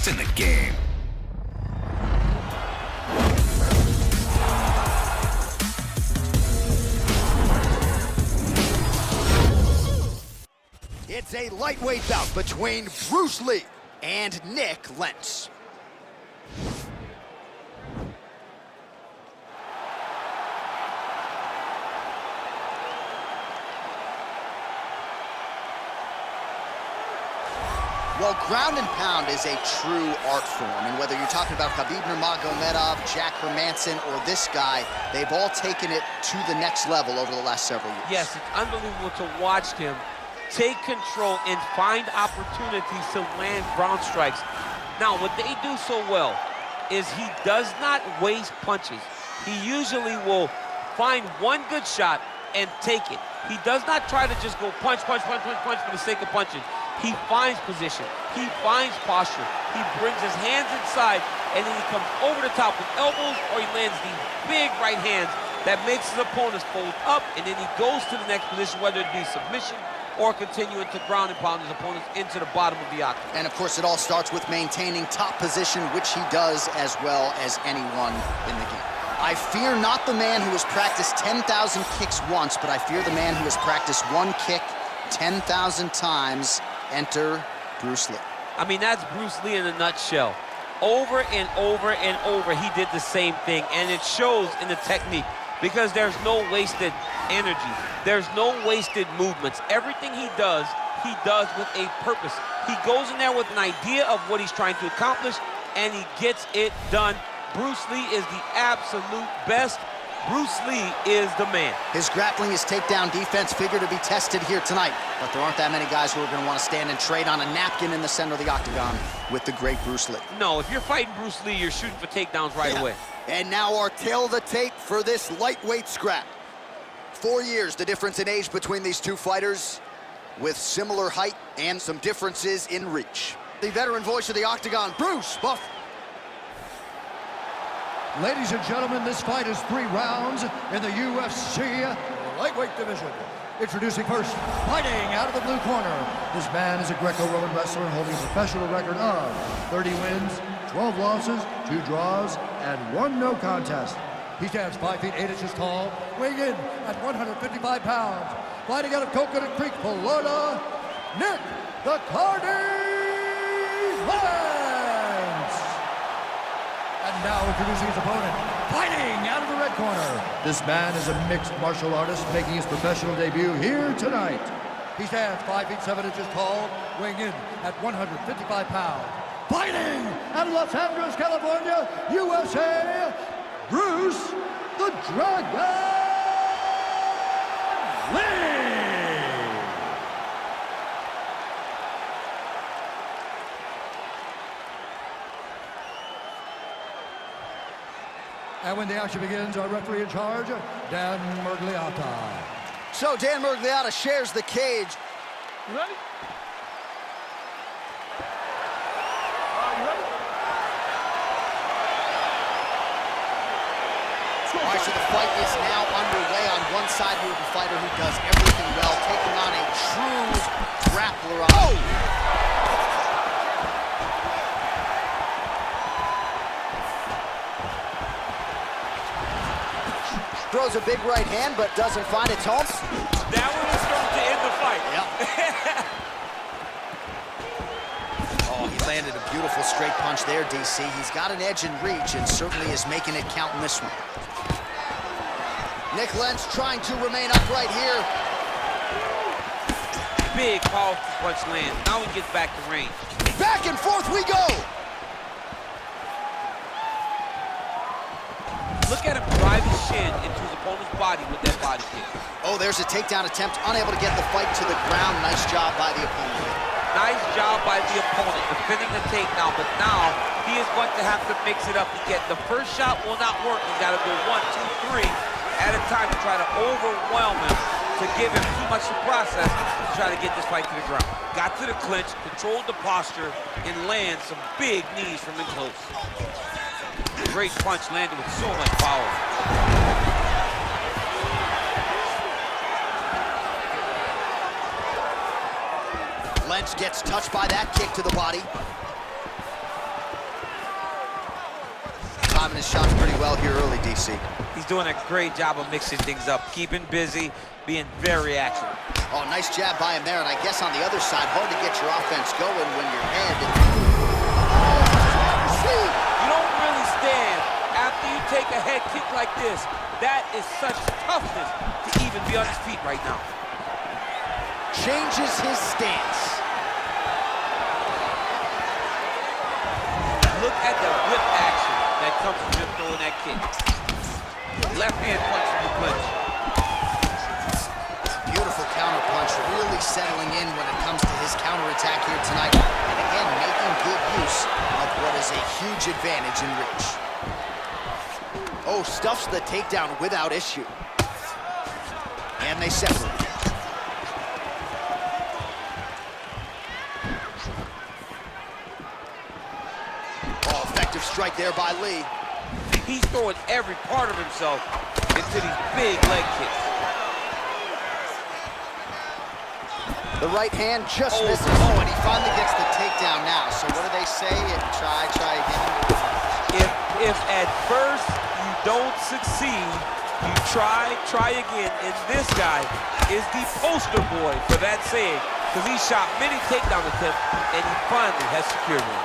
It's in the game. It's a lightweight bout between Bruce Lee and Nick Lentz. Well, ground and pound is a true art form, and whether you're talking about Khabib Nurmagomedov, Jack Hermanson, or this guy, they've all taken it to the next level over the last several years. Yes, it's unbelievable to watch him take control and find opportunities to land ground strikes. Now, what they do so well is he does not waste punches. He usually will find one good shot and take it. He does not try to just go punch, punch, punch, punch, punch for the sake of punching. He finds position, he finds posture, he brings his hands inside, and then he comes over the top with elbows, or he lands these big right hands that makes his opponents fold up, and then he goes to the next position, whether it be submission or continuing to ground and pound his opponents into the bottom of the octagon. And of course, it all starts with maintaining top position, which he does as well as anyone in the game. I fear not the man who has practiced 10,000 kicks once, but I fear the man who has practiced one kick 10,000 times. Enter Bruce Lee. I mean, that's Bruce Lee in a nutshell. Over and over and over, he did the same thing, and it shows in the technique because there's no wasted energy. There's no wasted movements. Everything he does with a purpose. He goes in there with an idea of what he's trying to accomplish, and he gets it done. Bruce Lee is the absolute best. Bruce Lee is the man. His grappling, his takedown defense figure to be tested here tonight, but there aren't that many guys who are going to want to stand and trade on a napkin in the center of the octagon with the great Bruce Lee. No, if you're fighting Bruce Lee, you're shooting for takedowns right away. And now our tail of the tape for this lightweight scrap. 4 years, the difference in age between these two fighters, with similar height and some differences in reach. The veteran voice of the octagon, Bruce Buff. Ladies and gentlemen, this fight is 3 rounds in the UFC lightweight division. Introducing first, fighting out of the blue corner. This man is a Greco-Roman wrestler holding a professional record of 30 wins, 12 losses, 2 draws, and 1 no contest. He stands 5 feet 8 inches tall, weighing in at 155 pounds. Fighting out of Coconut Creek, Florida, Nick the Cardi Lentz. And now introducing his opponent, fighting out of the red corner. This man is a mixed martial artist making his professional debut here tonight. He stands 5 feet 7 inches tall, weighing in at 155 pounds. Fighting out of Los Angeles, California, USA, Bruce the Dragon Lee. And when the action begins, our referee in charge, Dan Murgliata. So Dan Murgliata shares the cage. You ready? You ready? All right, so the fight is now underway. On one side, we have a fighter who does everything well, taking on a true grappler. Throws a big right hand, but doesn't find its home. That one was going to end the fight. Yep. Oh, he landed a beautiful straight punch there, DC. He's got an edge in reach and certainly is making it count in this one. Nick Lentz trying to remain upright here. Big, powerful punch land. Now he gets back to range. Back and forth we go. Look at him drive his shin into his opponent's body with that body kick. Oh, there's a takedown attempt, unable to get the fight to the ground. Nice job by the opponent. Nice job by the opponent defending the takedown, but now he is going to have to mix it up again. The first shot will not work. He's got to go 1, 2, 3 at a time to try to overwhelm him, to give him too much to process to try to get this fight to the ground. Got to the clinch, controlled the posture, and land some big knees from in close. Great punch landed with so much power. Lentz gets touched by that kick to the body. his shots pretty well here early, DC. He's doing a great job of mixing things up, keeping busy, being very active. Oh, nice jab by him there, and I guess on the other side, hard to get your offense going when your head... You don't really stand after you take a head kick like this. That is such toughness to even be on his feet right now. Changes his stance. Look at the whip action that comes from him throwing that kick. Left hand punch from the clinch. Beautiful counter punch, really settling in when it comes to his counterattack here tonight. And again, making good use of what is a huge advantage in reach. Oh, stuffs the takedown without issue. And they separate. Oh, effective strike there by Lee. He's throwing every part of himself into these big leg kicks. The right hand just misses. Oh, and he finally gets the takedown now. So what do they say? Try again. If at first you don't succeed, you try again. And this guy is the poster boy for that saying, because he shot many takedown attempts and he finally has secured one.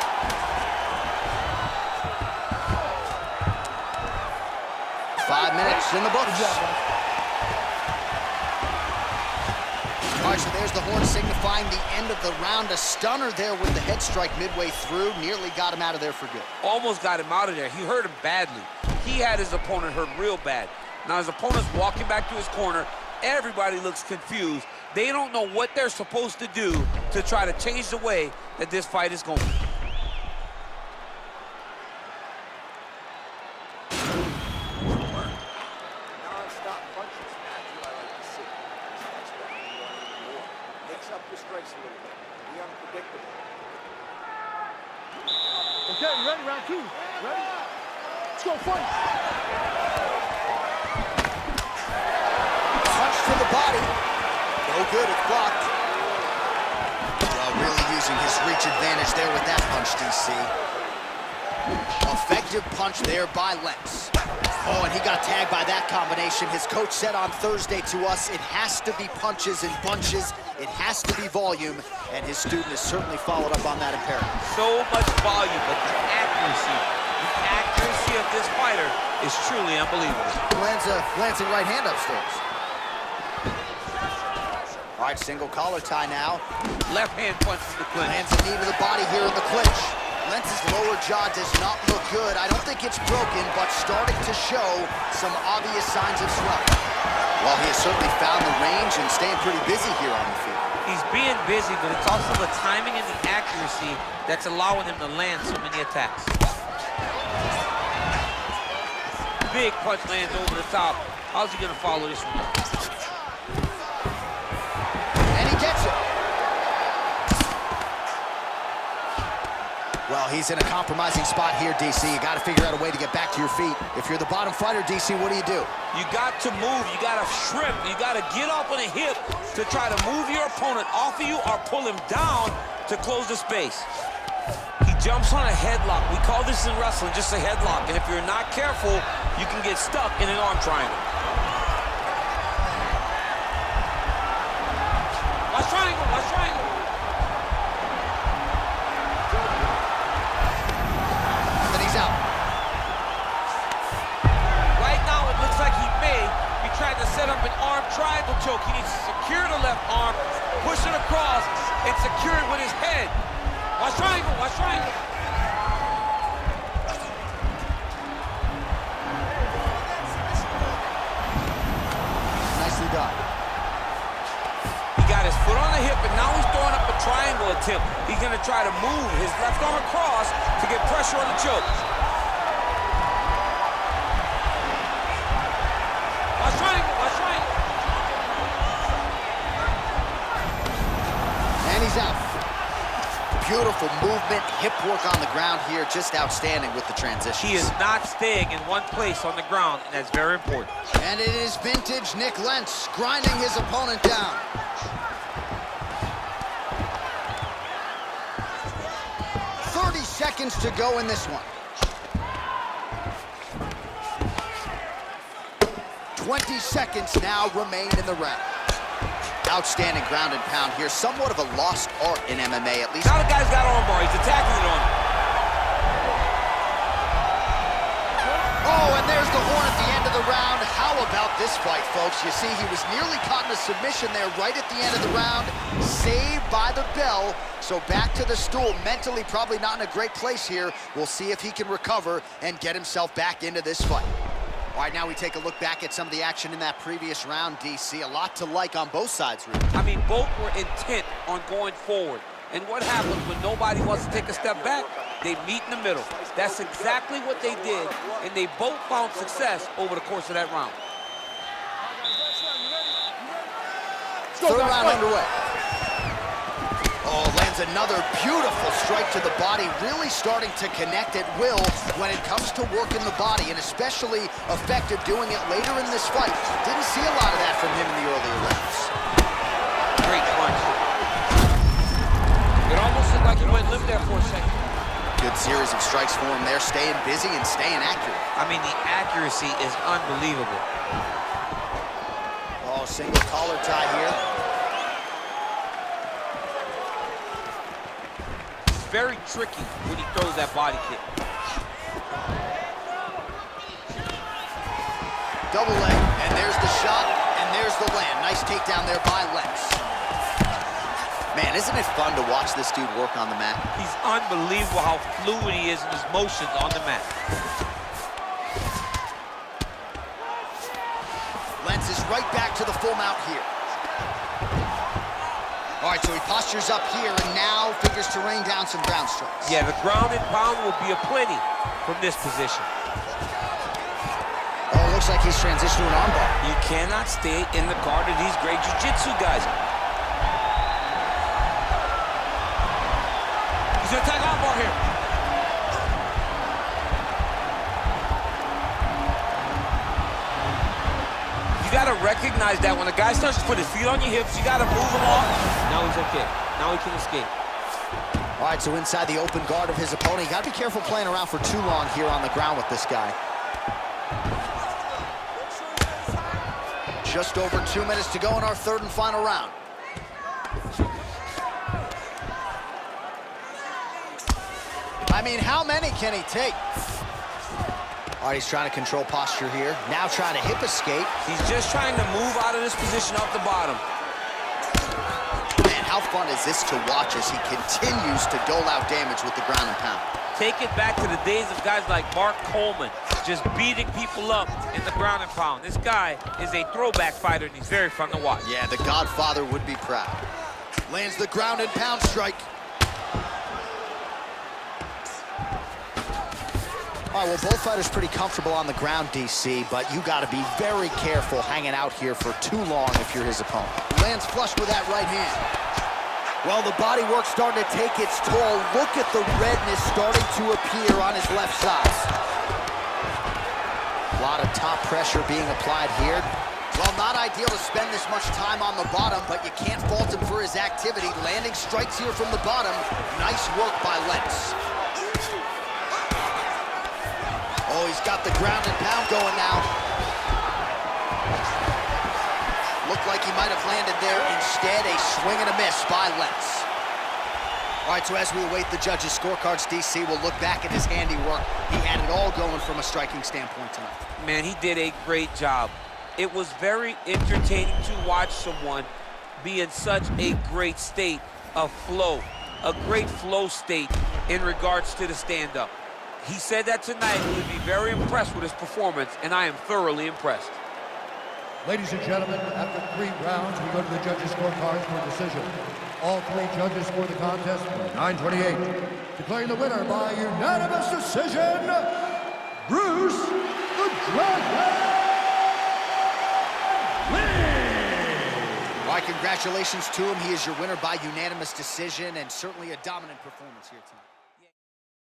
Five minutes in the books. All right, so there's the horn signifying the end of the round. A stunner there with the head strike midway through. Nearly got him out of there for good. Almost got him out of there. He hurt him badly. He had his opponent hurt real bad. Now his opponent's walking back to his corner. Everybody looks confused. They don't know what they're supposed to do to try to change the way that this fight is going. Non-stop punches. That's what I like to see. Mix up the strikes a little bit. Be unpredictable. Okay, you ready? Round two. Ready? Let's go, fight. Punch to the body. No good, it's blocked. Well, really using his reach advantage there with that punch, DC. Effective punch there by Lentz. Oh, and he got tagged by that combination. His coach said on Thursday to us, it has to be punches and bunches. It has to be volume, and his student has certainly followed up on that imperative. So much volume, but the accuracy of this fighter is truly unbelievable. Lands a glancing right hand upstairs. All right, single collar tie now. Left hand punch from the clinch. Lands a knee to the body here in the clinch. Lentz's lower jaw does not look good. I don't think it's broken, but starting to show some obvious signs of swelling. Well, he has certainly found the range and staying pretty busy here on the field. He's being busy, but it's also the timing and the accuracy that's allowing him to land so many attacks. Big punch lands over the top. How's he gonna follow this one up? And he gets it. Well, he's in a compromising spot here, DC. You got to figure out a way to get back to your feet. If you're the bottom fighter, DC, what do? You got to move. You got to shrimp. You got to get up on a hip to try to move your opponent off of you or pull him down to close the space. He jumps on a headlock. We call this in wrestling just a headlock. And if you're not careful, you can get stuck in an arm triangle. Watch triangle. Watch triangle. Out. Right now, it looks like he may be trying to set up an arm triangle choke. He needs to secure the left arm, push it across, and secure it with his head. Watch triangle, watch triangle. Nicely done. He got his foot on the hip, and now he's throwing up a triangle attempt. He's gonna try to move his left arm across to get pressure on the choke. Watch triangle, watch triangle. And he's out. Beautiful movement, hip work on the ground here, just outstanding with the transition. He is not staying in one place on the ground, and that's very important. And it is vintage Nick Lentz grinding his opponent down. 30 seconds to go in this one. 20 seconds now remain in the round. Outstanding ground and pound here. Somewhat of a lost art in MMA, at least. Now the guy's got armbar. He's attacking it on him. Oh, and there's the horn at the end of the round. How about this fight, folks? You see, he was nearly caught in a submission there right at the end of the round. Saved by the bell. So back to the stool. Mentally probably not in a great place here. We'll see if he can recover and get himself back into this fight. All right, now we take a look back at some of the action in that previous round, DC. A lot to like on both sides, really. I mean, both were intent on going forward. And what happens when nobody wants to take a step back? They meet in the middle. That's exactly what they did, and they both found success over the course of that round. Third round underway. Oh, lands another beautiful strike to the body, really starting to connect at will when it comes to working the body, and especially effective doing it later in this fight. Didn't see a lot of that from him in the earlier rounds. Great punch. It almost looked like he went limp there for a second. Good series of strikes for him there, staying busy and staying accurate. I mean, the accuracy is unbelievable. Oh, single collar tie here. Very tricky when he throws that body kick. Double leg, and there's the shot, and there's the land. Nice takedown there by Lentz. Man, isn't it fun to watch this dude work on the mat? He's unbelievable how fluid he is in his motions on the mat. Lentz is right back to the full mount here. All right, so he postures up here and now figures to rain down some ground strikes. Yeah, the ground and pound will be aplenty from this position. Oh, it looks like he's transitioned to an armbar. You cannot stay in the guard of these great jiu-jitsu guys. He's gonna attack armbar here. You gotta recognize that when a guy starts to put his feet on your hips, you gotta move him off. Now he's okay. Now he can escape. All right, so inside the open guard of his opponent, you gotta be careful playing around for too long here on the ground with this guy. Just over 2 minutes to go in our third and final round. I mean, how many can he take? All right, he's trying to control posture here. Now trying to hip escape. He's just trying to move out of this position off the bottom. Man, how fun is this to watch as he continues to dole out damage with the ground and pound? Take it back to the days of guys like Mark Coleman, just beating people up in the ground and pound. This guy is a throwback fighter, and he's very fun to watch. Yeah, the Godfather would be proud. Lands the ground and pound strike. All right, well, both fighters pretty comfortable on the ground, DC, but you got to be very careful hanging out here for too long if you're his opponent. Lands flush with that right hand. Well, the body work's starting to take its toll. Look at the redness starting to appear on his left side. A lot of top pressure being applied here. Well, not ideal to spend this much time on the bottom, but you can't fault him for his activity. Landing strikes here from the bottom. Nice work by Lentz. Oh, he's got the ground and pound going now. Looked like he might have landed there. Instead, a swing and a miss by Lentz. All right, so as we await the judges' scorecards, DC will look back at his handiwork. He had it all going from a striking standpoint tonight. Man, he did a great job. It was very entertaining to watch someone be in such a great state of flow, a great flow state in regards to the stand-up. He said that tonight he would be very impressed with his performance, and I am thoroughly impressed. Ladies and gentlemen, after 3 rounds, we go to the judges' scorecards for decision. All 3 judges scored the contest for 9:28. Declaring the winner by unanimous decision, Bruce the Dragon Lee! All right, congratulations to him. He is your winner by unanimous decision, and certainly a dominant performance here tonight.